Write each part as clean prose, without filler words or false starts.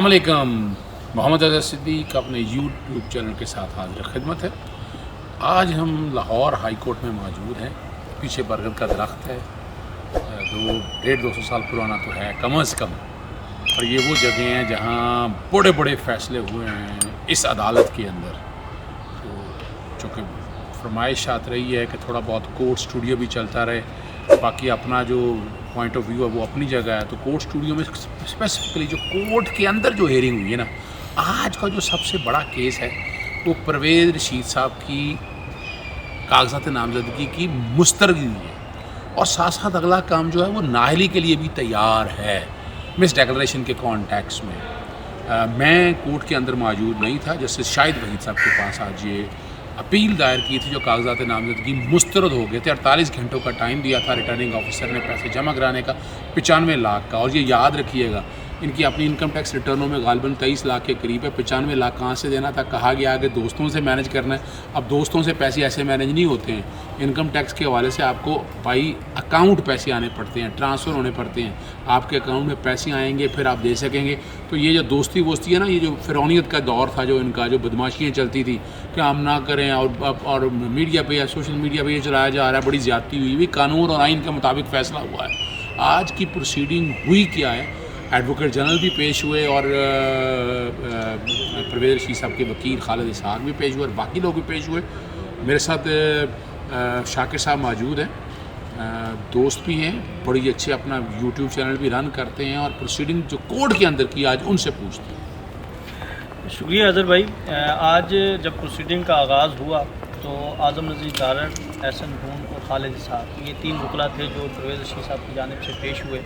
अस्सलाम वालेकुम। मोहम्मद अज़हर सिद्दीक़ अपने यूट्यूब चैनल के साथ हाजिर खिदमत है। आज हम लाहौर हाई कोर्ट में मौजूद हैं। पीछे बरगद का दरख्त है, 200 साल पुराना तो है कम अज़ कम। और ये वो जगह हैं जहाँ बड़े बड़े फ़ैसले हुए हैं इस अदालत के अंदर। तो चूँकि फरमाइश आती रही है कि थोड़ा बहुत कोर्ट स्टूडियो भी चलता रहे, बाकी अपना जो पॉइंट ऑफ व्यू है वो अपनी जगह है। तो कोर्ट स्टूडियो में स्पेसिफिकली जो कोर्ट के अंदर जो हेयरिंग हुई है ना, आज का जो सबसे बड़ा केस है वो परवेज़ रशीद साहब की कागजात नामजदगी की मुस्तरदी हुई है। और साथ साथ अगला काम जो है वो नाअहली के लिए भी तैयार है मिस डिक्लेरेशन के कॉन्टेक्स्ट में। मैं कोर्ट के अंदर मौजूद नहीं था। जस्टिस शाहिद वहीद साहब के पास आज ये अपील दायर की थी जो कागजात नामजदगी मुस्तरद हो गए थे। 48 घंटों का टाइम दिया था रिटर्निंग ऑफिसर ने पैसे जमा कराने का, 95 लाख का। और ये याद रखिएगा, इनकी अपनी इनकम टैक्स रिटर्नों में गालिबन 23 लाख के करीब है। 95 लाख कहाँ से देना था? कहा गया कि दोस्तों से मैनेज करना है। अब दोस्तों से पैसे ऐसे मैनेज नहीं होते हैं। इनकम टैक्स के हवाले से आपको बाई अकाउंट पैसे आने पड़ते हैं, ट्रांसफ़र होने पड़ते हैं। आपके अकाउंट में पैसे आएंगे फिर आप दे सकेंगे। तो ये जो दोस्ती वोस्ती है ना, ये जो फ़िरौनियत का दौर था, जो इनका जो बदमाशियाँ चलती थी कि हम ना करें, और मीडिया पे या सोशल मीडिया पे ये चलाया जा रहा है, बड़ी ज़्यादती हुई हुई। कानून और आइन के मुताबिक फ़ैसला हुआ है। आज की प्रोसीडिंग हुई क्या है? एडवोकेट जनरल भी पेश हुए और परवेज़ रशीद साहब के वकील खालिद इसहाक भी पेश हुए और बाकी लोग भी पेश हुए। मेरे साथ शाकिर साहब मौजूद हैं, दोस्त भी हैं, बड़ी अच्छे अपना यूट्यूब चैनल भी रन करते हैं। और प्रोसीडिंग जो कोर्ट के अंदर की आज उनसे पूछते हैं। शुक्रिया अज़हर भाई। आज जब प्रोसीडिंग का आगाज़ हुआ तो आज़म नज़ीर तारड़, एहसन भून और खालिद इसहाक, ये 3 वकला थे जो परवेज़ रशीद साहब की जानिब से पेश हुए।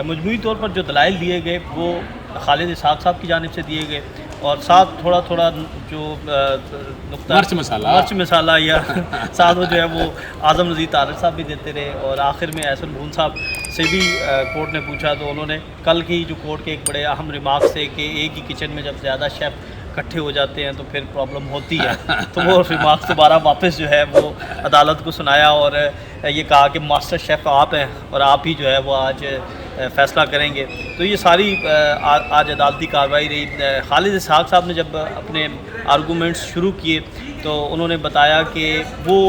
मजमूई तौर पर जो दलाइल दिए गए वो खालिद इसहाक साहब की जानिब से दिए गए और साथ थोड़ा थोड़ा जो मर्च मसाला या साथ वो जो है वो आज़म नज़ीर तारड़ साहब भी देते रहे। और आखिर में एहसन भून साहब से भी कोर्ट ने पूछा तो उन्होंने कल की जो कोर्ट के एक बड़े अहम रिमार्क्स थे कि एक ही किचन में जब ज़्यादा शेफ़ इकट्ठे हो जाते हैं तो फिर प्रॉब्लम होती है। तो वो रिमार्क्स दोबारा वापस जो है वो अदालत को सुनाया और ये कहा कि मास्टर शेफ़ आप हैं और आप ही जो है वो आज फ़ैसला करेंगे। तो ये सारी आज अदालती कार्रवाई रही। खालिद इसहाक साहब ने जब अपने आर्गूमेंट्स शुरू किए तो उन्होंने बताया कि वो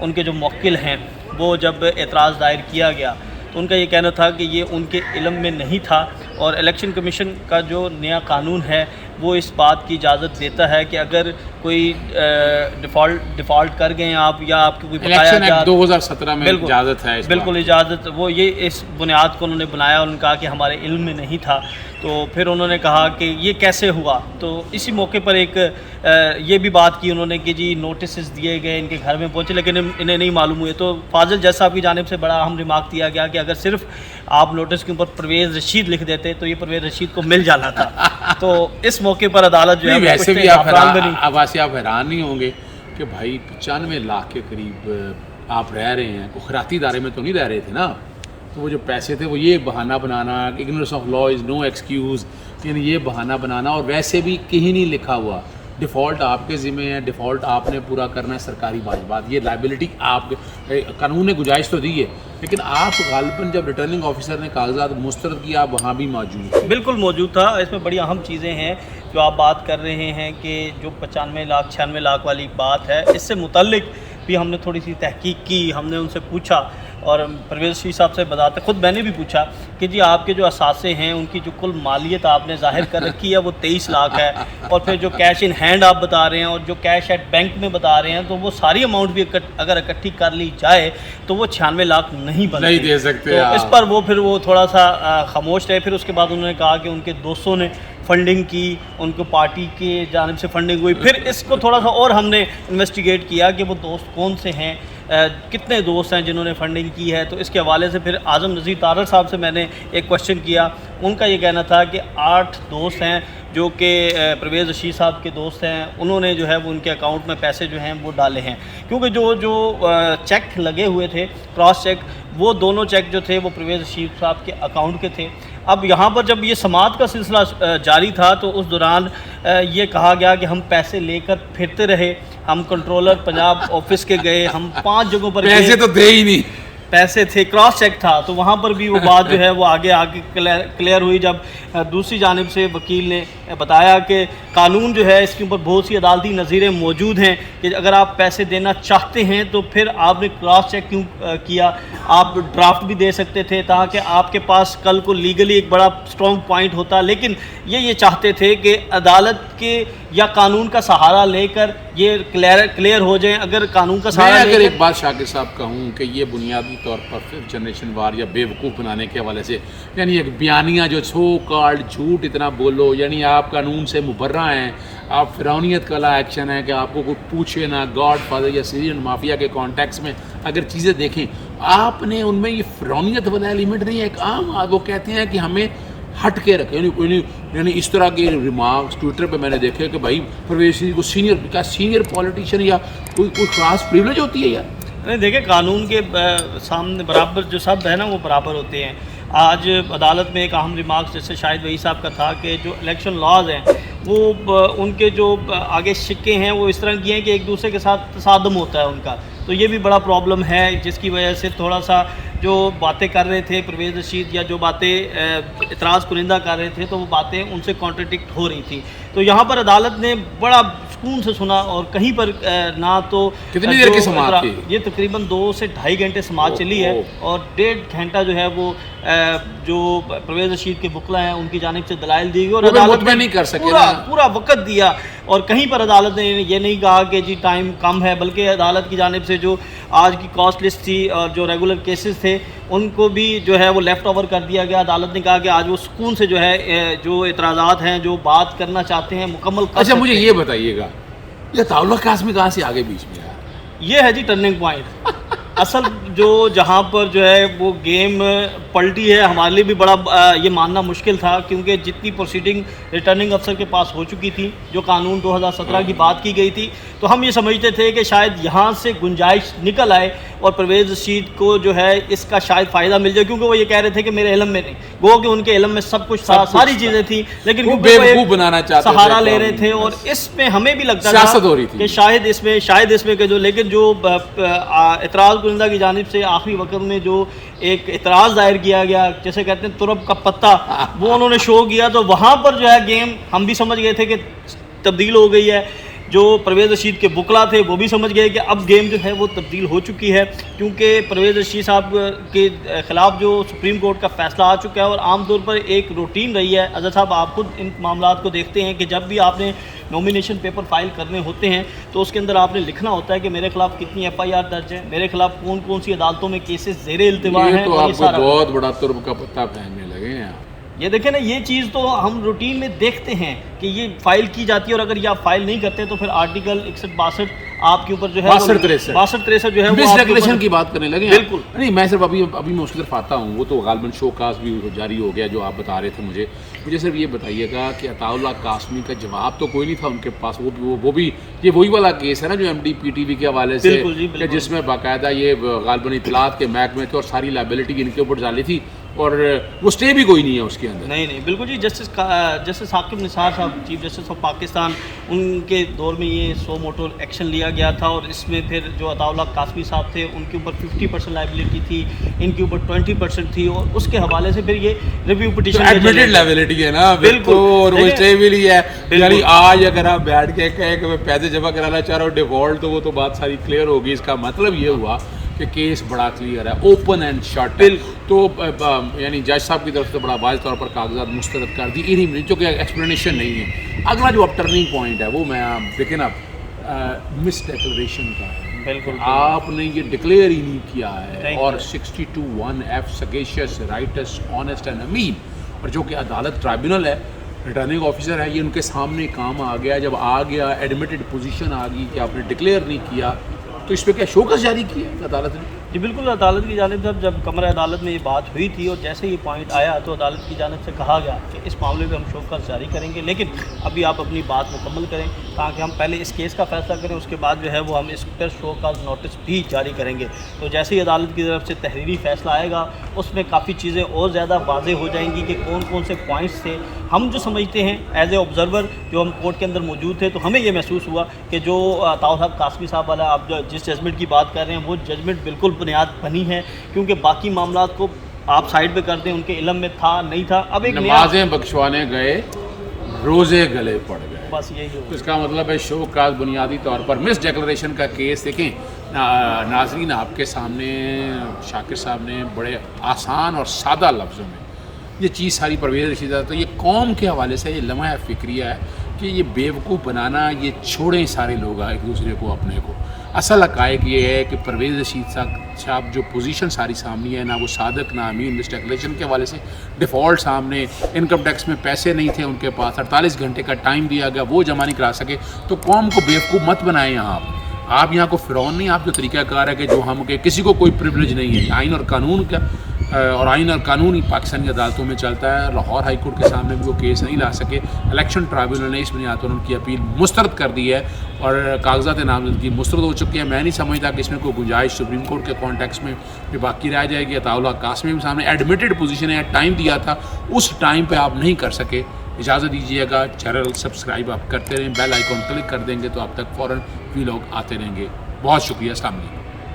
उनके जो मुवक्किल हैं वो जब एतराज़ दायर किया गया तो उनका ये कहना था कि ये उनके इल्म में नहीं था। और इलेक्शन कमीशन का जो नया कानून है वो इस बात की इजाज़त देता है कि अगर कोई डिफ़ॉल्ट कर गए आप या आपको कोई इलेक्शन एक्ट 2017 में इजाज़त है, बिल्कुल इजाज़त, वो ये इस बुनियाद को उन्होंने बनाया। उन्होंने कहा कि हमारे इल्म में नहीं था। तो फिर उन्होंने कहा कि ये कैसे हुआ। तो इसी मौके पर एक ये भी बात की उन्होंने कि जी नोटिस दिए गए, इनके घर में पहुँचे लेकिन इन्हें नहीं मालूम हुए। तो फाजिल जज साहब की जानिब से बड़ा अहम रिमार्क दिया गया कि अगर सिर्फ आप नोटिस के ऊपर परवेज़ रशीद लिख देते तो ये परवेज़ रशीद को मिल जाना था। तो इस मौके पर अदालत जो है वैसे भी आप हैरान नहीं होंगे कि भाई 95 लाख के करीब आप रह रहे हैं, को खैराती इदारे में तो नहीं रह रहे थे ना। तो वो जो पैसे थे वो ये बहाना बनाना, ignorance of law is no excuse, यानी ये बहाना बनाना। और वैसे भी कहीं नहीं लिखा हुआ डिफ़ॉल्ट आपके ज़िम्मे है, डिफ़ॉल्ट आपने पूरा करना है, सरकारी वाजिबात, ये लाइबिलिटी आप कानून ने गुंजाइश तो दी है। लेकिन आप गालिबन जब रिटर्निंग ऑफिसर ने कागजात मुस्तरद किया आप वहाँ भी मौजूद थे। बिल्कुल मौजूद था। इसमें बड़ी अहम चीज़ें हैं जो आप बात कर रहे हैं कि जो 95 लाख 96 लाख वाली बात है, इससे मुतल्लिक भी हमने थोड़ी सी तहकीक की। हमने उनसे पूछा और परवेज़ रशीद साहब से बताते खुद मैंने भी पूछा कि जी आपके जो असासे हैं उनकी जो कुल मालियत आपने ज़ाहिर कर रखी है वो 23 लाख है, और फिर जो कैश इन हैंड आप बता रहे हैं और जो कैश एट बैंक में बता रहे हैं तो वो सारी अमाउंट भी अगर इकट्ठी कर ली जाए तो वो 96 लाख नहीं दे सकते। तो इस पर वो थोड़ा सा खामोश रहे। फिर उसके बाद उन्होंने कहा कि उनके दोस्तों ने फंडिंग की, उनको पार्टी के जानिब से फंडिंग हुई। फिर इसको थोड़ा सा और हमने इन्वेस्टिगेट किया कि वो दोस्त कौन से हैं, कितने दोस्त हैं जिन्होंने फंडिंग की है। तो इसके हवाले से फिर आज़म नज़ीर तारड़ साहब से मैंने एक क्वेश्चन किया। उनका ये कहना था कि 8 दोस्त हैं जो कि परवेज़ रशीद साहब के दोस्त हैं, उन्होंने जो है वो उनके अकाउंट में पैसे जो हैं वो डाले हैं। क्योंकि जो चेक लगे हुए थे, क्रॉस चेक, वो दोनों चेक जो थे वो परवेज़ रशीद साहब के अकाउंट के थे। अब यहाँ पर जब ये समाअत का सिलसिला जारी था तो उस दौरान ये कहा गया कि हम पैसे लेकर फिरते रहे, हम कंट्रोलर पंजाब ऑफिस के गए, हम 5 जगहों पर पैसे तो दे ही नहीं। पैसे थे, क्रॉस चेक था, तो वहाँ पर भी वो बात जो है वो आगे क्लियर हुई जब दूसरी जानिब से वकील ने बताया कि कानून जो है इसके ऊपर बहुत सी अदालती नज़ीरें मौजूद हैं कि अगर आप पैसे देना चाहते हैं तो फिर आपने क्रॉस चेक क्यों किया, आप ड्राफ्ट भी दे सकते थे ताकि आपके पास कल को लीगली एक बड़ा स्ट्रॉन्ग पॉइंट होता, लेकिन ये चाहते थे कि अदालत के या कानून का सहारा लेकर ये क्लियर हो जाए। अगर कानून का सहारा मैं अगर एक बात शाकिर साहब कहूँ कि ये बुनियादी तौर पर फिफ्थ जनरेशन वार या बेवकूफ़ बनाने के हवाले से, यानी एक बयानिया जो सो कॉल्ड झूठ इतना बोलो, यानी आप कानून से मुबर्रा हैं, आप फिरौनियत वाला एक्शन है कि आपको कोई पूछे ना, गॉड फादर या सीरियन माफिया के कॉन्टेक्स्ट में अगर चीज़ें देखें, आपने उनमें ये फिरौनियत वाला एलिमेंट नहीं है। एक आम वो कहते हैं कि हमें हट के रखे, यानी इस तरह के रिमार्क्स ट्विटर पे मैंने देखे कि भाई परवेज को सीनियर पॉलिटिशियन या कोई खास प्रिविलेज होती है यार। नहीं देखिए, कानून के सामने बराबर जो सब है ना वो बराबर होते हैं। आज अदालत में एक अहम रिमार्क्स जैसे शाहिद वही साहब का था कि जो इलेक्शन लॉज हैं वो उनके जो आगे शिक्के हैं वो इस तरह की हैं कि एक दूसरे के साथ तसादम होता है उनका, तो ये भी बड़ा प्रॉब्लम है जिसकी वजह से थोड़ा सा जो बातें कर रहे थे परवेज़ रशीद या जो बातें इतराज़ कुनिंदा कर रहे थे तो वो बातें उनसे कॉन्ट्रडिक्ट हो रही थी। तो यहाँ पर अदालत ने बड़ा सुकून से सुना और कहीं पर ना तो कितनी देर की समाअत थी? ये तकरीबन 2 से ढाई घंटे समाअत चली है और 1.5 घंटा जो है वो जो परवेज़ रशीद के वकला हैं उनकी जानिब से दलाइल दी गई और अदालत ने नहीं कर सके पूरा वक्त दिया। और कहीं पर अदालत ने ये नहीं कहा कि जी टाइम कम है, बल्कि अदालत की जानिब से जो आज की कॉस्ट लिस्ट थी और जो रेगुलर केसेस थे उनको भी जो है वो लेफ़्ट ओवर कर दिया गया। अदालत ने कहा कि आज वो सुकून से जो है जो इतराज़ात हैं जो बात करना चाहते हैं मुकम्मल कर। अच्छा मुझे ये बताइएगा, ये ताउला कासमी कहाँ से आगे बीच में आया? ये है जी टर्निंग पॉइंट। असल जो जहाँ पर जो है वो गेम पलटी है हमारे लिए भी बड़ा ये मानना मुश्किल था, क्योंकि जितनी प्रोसीडिंग रिटर्निंग अफसर के पास हो चुकी थी, जो कानून 2017 की बात की गई थी, तो हम ये समझते थे कि शायद यहाँ से गुंजाइश निकल आए और परवेज़ रशीद को जो है इसका शायद फ़ायदा मिल जाए, क्योंकि वो ये कह रहे थे कि मेरे इल्म में नहीं, गो कि उनके इल्म में सब कुछ था, सारी चीज़ें थी, लेकिन वो बेवकूफ़ बनाना चाहते थे, सहारा ले रहे थे और इसमें हमें भी लगता था कि शायद इसमें के जो, लेकिन जो इतराज़ कुनिंदा की जानिब से आखिरी वक्त में जो एक इतराज़ दायर किया गया, जैसे कहते हैं तुरब का पत्ता, वो उन्होंने शो किया, तो वहाँ पर जो है गेम हम भी समझ गए थे कि तब्दील हो गई है। जो परवेज़ रशीद के बुकला थे वो भी समझ गए कि अब गेम जो है वो तब्दील हो चुकी है, क्योंकि परवेज़ रशीद साहब के ख़िलाफ़ जो सुप्रीम कोर्ट का फ़ैसला आ चुका है और आमतौर पर एक रूटीन रही है। अज़हर साहब आप खुद इन मामलात को देखते हैं कि जब भी आपने नॉमिनेशन पेपर फाइल करने होते हैं तो उसके अंदर आपने लिखना होता है कि मेरे खिलाफ कितनी FIR दर्ज है, मेरे खिलाफ कौन कौन सी अदालतों में केसेस ज़ेरे इल्तिवा हैं। तो आपको बहुत बड़ा तुर्ब का पत्ता पहनने लगे हैं। ये देखें ना, ये चीज़ तो हम रूटीन में देखते हैं कि ये फाइल की जाती है और अगर ये आप फाइल नहीं करते तो फिर आर्टिकल 61-62 आपके ऊपर जो है 62-63 जो है मिसरेगुलेशन की बात करने लगे। बिल्कुल नहीं, मैं सिर्फ अभी मैं उसकी तरफ आता हूँ, वो तो गालबन शो कास्ट भी जारी हो गया जो आप बता रहे थे। मुझे सिर्फ ये बताइएगा कि अताउल्लाह कासमी का जवाब तो कोई नहीं था उनके पास। वो भी ये वही वाला केस है ना जो MD-PTV के हवाले से, जिसमें बाकायदा ये गालबन इत्तलात के महकमे थे और सारी लायबिलिटी इनके ऊपर डाली थी और वो स्टे भी कोई नहीं है उसके अंदर। नहीं बिल्कुल जी। जस्टिस साकिब निसार साहब चीफ जस्टिस ऑफ पाकिस्तान, उनके दौर में ये सो मोटो एक्शन लिया गया था और इसमें फिर जो अताउल्लाह कासमी साहब थे उनके ऊपर 50% लायबिलिटी थी, इनके ऊपर 20% थी और उसके हवाले से फिर ये रिव्यू पिटीशन एडमिटेड लायबिलिटी है ना। बिल्कुल, और वो स्टे भी लिया है। यानी आज अगर आप बैठ के कहें कि मैं पैसे जमा कराना चाह रहा हूँ डिफॉल्ट, तो वो तो बात सारी क्लियर होगी। इसका मतलब ये हुआ कि केस बड़ा क्लियर है, ओपन एंड शॉर्ट है। तो यानी जज साहब की तरफ से बड़ा वाज़ तौर पर कागजात मुस्तरद कर दी, इन्हीं जो कि एक्सप्लेनेशन नहीं है। अगला जो अब टर्निंग पॉइंट है वो मैं देखें ना मिस डिक्लेरेशन का है। बिल्कुल, आपने ये डिक्लेयर ही नहीं किया है और 62(1)(f sagacious rights honest and अमीन, और जो कि अदालत ट्राइब्यूनल है, रिटर्निंग ऑफिसर है, ये उनके सामने काम आ गया। जब आ गया एडमिटेड पोजीशन आ गई कि आपने डिक्लेयर नहीं किया, तो इस पर क्या शोकस जारी किया अदालत ने? जी बिल्कुल, अदालत की जानिब से जब कमरा अदालत में ये बात हुई थी और जैसे ये पॉइंट आया तो अदालत की जानिब से कहा गया कि इस मामले में हम शोकस जारी करेंगे, लेकिन अभी आप अपनी बात मुकम्मल करें ताकि हम पहले इस केस का फैसला करें, उसके बाद जो है वो हम इस पर शोकस नोटिस भी जारी करेंगे। तो जैसे ही अदालत की तरफ से तहरीरी फैसला आएगा उसमें काफ़ी चीज़ें और ज़्यादा वाज़ेह हो जाएंगी कि कौन कौन से पॉइंट्स थे ہم جو سمجھتے ہیں ایز اے آبزرور جو ہم کورٹ کے اندر موجود تھے تو ہمیں یہ محسوس ہوا کہ جو طاؤ صاحب قاسمی صاحب والا آپ جو جس ججمنٹ کی بات کر رہے ہیں وہ ججمنٹ بالکل بنیاد بنی ہے، کیونکہ باقی معاملات کو آپ سائڈ پہ کرتے ہیں، ان کے علم میں تھا نہیں تھا، اب ایک نیا نمازیں بخشوانے گئے، روزے گلے پڑ گئے، بس یہی ہو اس کا مطلب ہے شو کاز بنیادی طور پر مس ڈیکلریشن کا کیس دیکھیں ناظرین آپ کے سامنے شاکر صاحب نے بڑے آسان اور سادہ لفظوں میں یہ چیز ساری پرویز رشید تو یہ قوم کے حوالے سے یہ لمحہ فکریہ ہے کہ یہ بیوقوف بنانا، یہ چھوڑیں سارے لوگ ایک دوسرے کو اپنے کو. اصل حقائق یہ ہے کہ پرویز رشید صاحب جو پوزیشن ساری سامنے ہے، نہ وہ صادق نہ امین، مس ڈیکلیریشن کے حوالے سے ڈیفالٹ سامنے، انکم ٹیکس میں پیسے نہیں تھے ان کے پاس، 48 گھنٹے کا ٹائم دیا گیا وہ جمع نہیں کرا سکے. تو قوم کو بیوقوف مت بنائیں یہاں آپ یہاں کو فرعون نہیں، آپ جو طریقہ کار ہے کہ جو ہم کہ کسی کو کوئی پریویلیج نہیں ہے، آئین اور قانون کا اور آئین اور قانون ہی پاکستانی عدالتوں میں چلتا ہے. لاہور ہائی کورٹ کے سامنے بھی وہ کیس نہیں لا سکے، الیکشن ٹرائبیونل نے اس بنیاد پر ان کی اپیل مسترد کر دی ہے اور کاغذات نامزدگی مسترد ہو چکی ہے. میں نہیں سمجھتا کہ اس میں کوئی گنجائش سپریم کورٹ کے کانٹیکس میں بھی باقی رہ جائے گی. عطاء اللہ قاسمی بھی سامنے ایڈمیٹڈ پوزیشن ہے، ٹائم دیا تھا، اس ٹائم پہ آپ نہیں کر سکے. اجازت دیجیے گا، چینل سبسکرائب آپ کرتے رہیں، بیل آئیکن کلک کر دیں گے تو آپ تک فوراً ویلاگ آتے رہیں گے. بہت شکریہ، السلام علیکم.